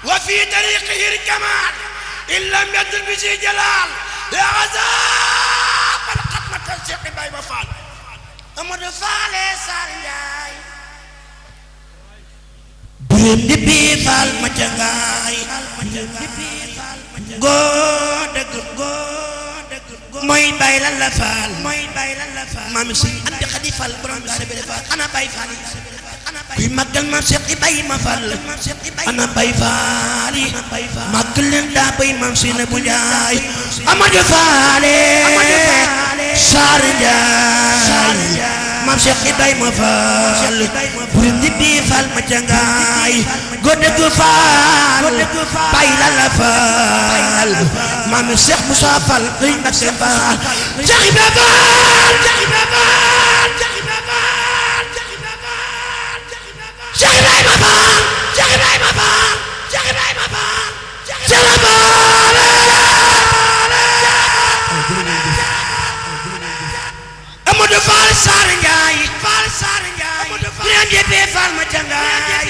وفي طريقه الكمال إن لم يدل بشي جلال يا غزال الختمة الشيخ إبراهيم فال أمد فال سارنجاي برم دبي فال مجنغاي موي باي لا فال مام سي عبد الخدي فال برام سبل فال انا باي فال في مقل ما شيخ إبراهيم فال انا باي فال مقل دا باي مام سي نبو جاي امد فال سارنجاي مام شيخ إبراهيم فال برم دبي فال مجنغاي godegu faal bay la faal maam Cheikh Moussa Fall lay Mbacké Fall Cheikh Ibrahima Fall Cheikh Ibrahima Fall Cheikh Ibrahima Fall Cheikh Ibrahima Fall Cheikh Ibrahima Fall Cheikh Ibrahima Fall Amadou Fall Sarr Ndiaye Fall Sarr Ndiaye ñebe Fall ma jangaay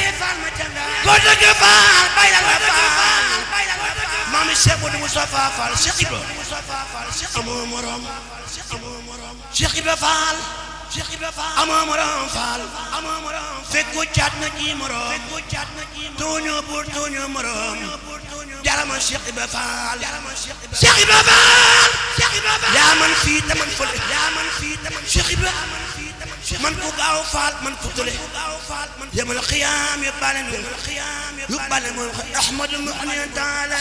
godegu faal bay la faal maam Cheikh Modou Moustapha Fall Cheikh Ibra amoo morom Cheikh Ibra Fall amoo morom Fall fekku caat na ji morom tooñoo buur tooñoo morom jarama Cheikh Ibra Fall Cheikh Ibra Fall yaa man fii te man fële Cheikh Ibra man ku gaaw faal man ku tële yamal xiyaam yóbbaale moom Ahmadu mu taala